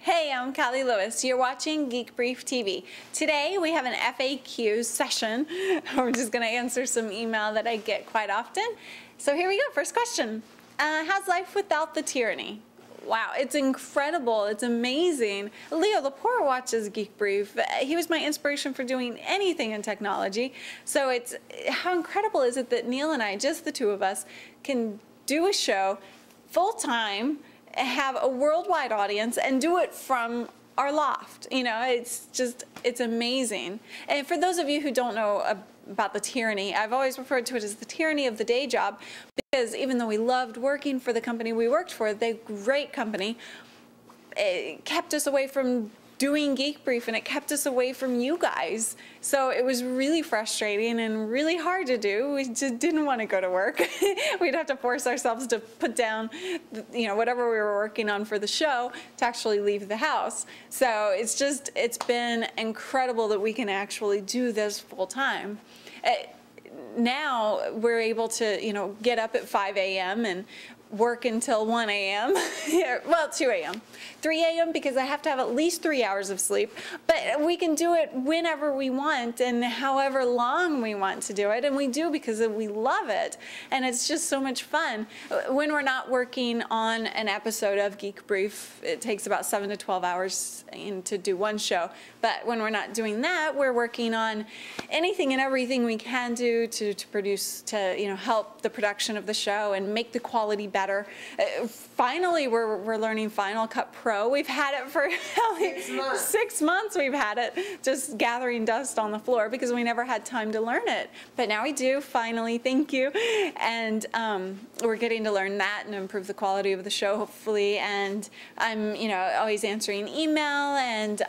Hey, I'm Callie Lewis. You're watching Geek Brief TV. Today we have an FAQ session. We're just going to answer some email that I get quite often. So here we go. First question. How's life without the tyranny? Wow, it's incredible. It's amazing. Leo Laporte watches Geek Brief. He was my inspiration for doing anything in technology. So it's how incredible is it that Neil and I, just the two of us, can do a show full-time, have a worldwide audience, and do it from our loft. You know, it's amazing. And for those of you who don't know about the tyranny, I've always referred to it as the tyranny of the day job, because even though we loved working for the company we worked for, the great company, it kept us away from doing Geek Brief, and it kept us away from you guys. So it was really frustrating and really hard to do. We just didn't want to go to work. We'd have to force ourselves to put down, you know, whatever we were working on for the show to actually leave the house. So it's been incredible that we can actually do this full time. Now we're able to, you know, get up at 5 a.m. and work until 1 a.m. Well, 2 a.m. 3 a.m. because I have to have at least 3 hours of sleep. But we can do it whenever we want and however long we want to do it. And we do because we love it. And it's just so much fun. When we're not working on an episode of Geek Brief, it takes about 7 to 12 hours to do one show. But when we're not doing that, we're working on anything and everything we can do to produce, to, you know, help the production of the show and make the quality better. Finally, we're learning Final Cut Pro. We've had it for 6 months. We've had it just gathering dust on the floor because we never had time to learn it. But now we do, finally, thank you. And we're getting to learn that and improve the quality of the show, hopefully. And I'm, you know, always answering email and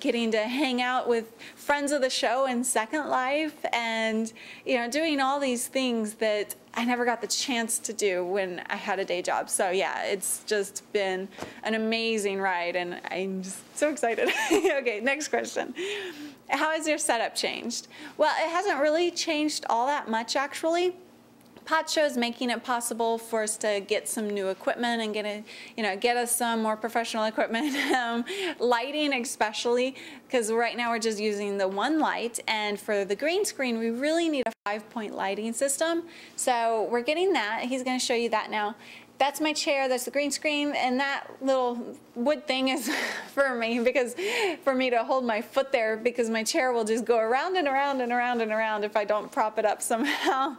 getting to hang out with friends of the show in Second Life and, you know, doing all these things that I never got the chance to do when I had a day job. So yeah, it's just been an amazing ride and I'm just so excited. Okay, next question. How has your setup changed? Well, it hasn't really changed all that much actually. Podshow is making it possible for us to get some new equipment and get us some more professional equipment, lighting especially, because right now we're just using the one light, and for the green screen we really need a 5-point lighting system. So we're getting that. He's going to show you that now. That's my chair, that's the green screen, and that little wood thing is for me, because for me to hold my foot there, because my chair will just go around and around and around and around if I don't prop it up somehow.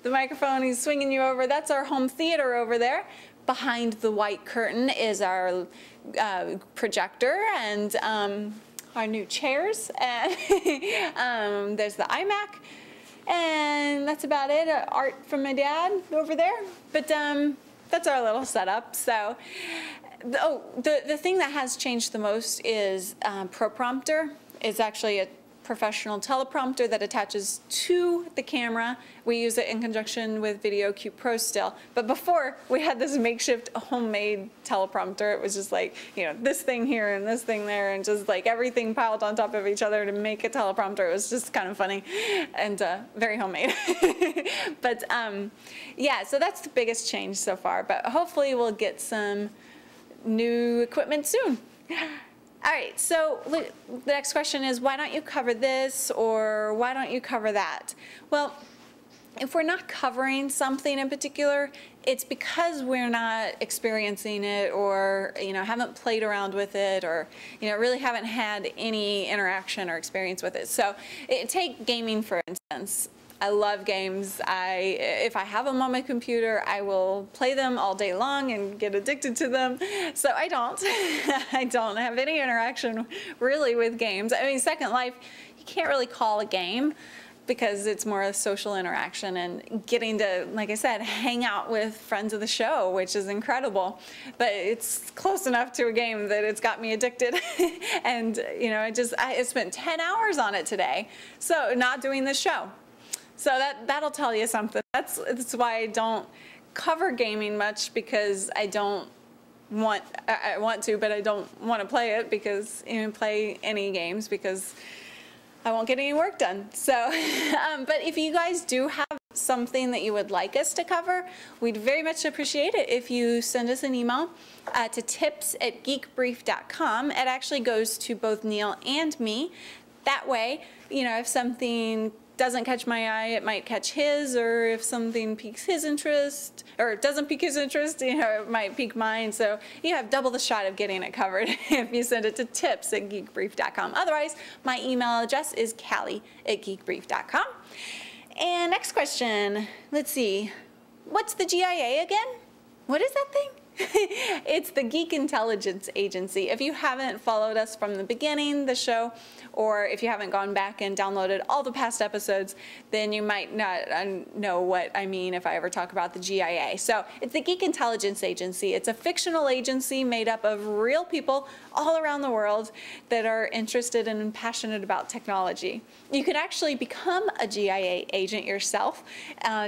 The microphone, he's swinging you over. That's our home theater over there. Behind the white curtain is our projector and our new chairs. And there's the iMac. And that's about it. Art from my dad over there. But that's our little setup. So, the thing that has changed the most is ProPrompter. It's actually a professional teleprompter that attaches to the camera. We use it in conjunction with VideoCue Pro still. But before, we had this makeshift homemade teleprompter. It was just like, you know, this thing here and this thing there and just like everything piled on top of each other to make a teleprompter. It was just kind of funny and very homemade. But yeah, so that's the biggest change so far. But hopefully we'll get some new equipment soon. All right, so the next question is, why don't you cover this or why don't you cover that? Well, if we're not covering something in particular, it's because we're not experiencing it or, you know, haven't played around with it or, you know, really haven't had any interaction or experience with it. So take gaming, for instance. I love games. If I have them on my computer, I will play them all day long and get addicted to them. So I don't. I don't have any interaction really with games. I mean, Second Life, you can't really call a game because it's more a social interaction and getting to, like I said, hang out with friends of the show, which is incredible. But it's close enough to a game that it's got me addicted. And, you know, I spent 10 hours on it today. So not doing this show. So that'll tell you something. That's why I don't cover gaming much, because I want to, but I don't want to play it, because even play any games, because I won't get any work done. So, but if you guys do have something that you would like us to cover, we'd very much appreciate it if you send us an email to tips@geekbrief.com. It actually goes to both Neil and me. That way, if something doesn't catch my eye, it might catch his, or if something piques his interest, or doesn't pique his interest, it might pique mine. So you have double the shot of getting it covered if you send it to tips@geekbrief.com. Otherwise, my email address is callie@geekbrief.com. And next question, let's see, what's the GIA again? What is that thing? It's the Geek Intelligence Agency. If you haven't followed us from the beginning, the show, or if you haven't gone back and downloaded all the past episodes, then you might not know what I mean if I ever talk about the GIA. So it's the Geek Intelligence Agency. It's a fictional agency made up of real people all around the world that are interested and passionate about technology. You can actually become a GIA agent yourself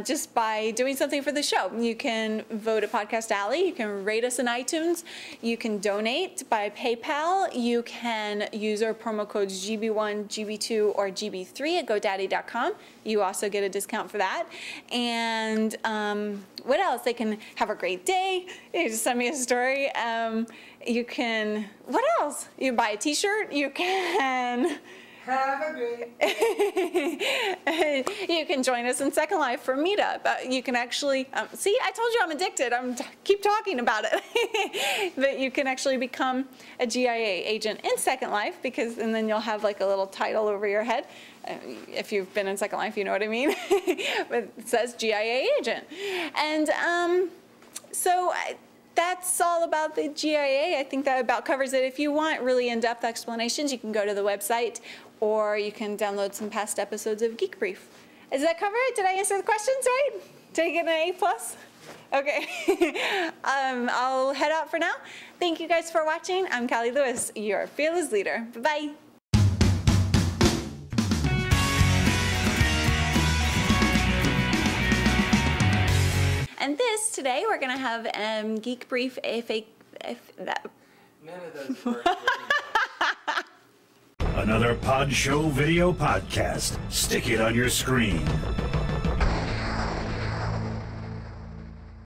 just by doing something for the show. You can vote at Podcast Alley. You can rate us in iTunes. You can donate by PayPal. You can use our promo codes GB1, GB2, or GB3 at GoDaddy.com. You also get a discount for that. And what else? They can have a great day. You just send me a story. You can, what else? You buy a t-shirt. You can have a great you can join us in Second Life for Meetup. You can actually, see, I told you I'm addicted. Keep talking about it. But you can actually become a GIA agent in Second Life, and then you'll have like a little title over your head. If you've been in Second Life, you know what I mean. But it says GIA agent. And so that's all about the GIA. I think that about covers it. If you want really in-depth explanations, you can go to the website, or you can download some past episodes of Geek Brief. Does that cover it? Did I answer the questions right? Did I get an A+? Okay. I'll head out for now. Thank you guys for watching. I'm Callie Lewis, your fearless leader. Bye-bye. And today we're going to have Geek Brief None of those work. Another Pod Show video podcast. Stick it on your screen.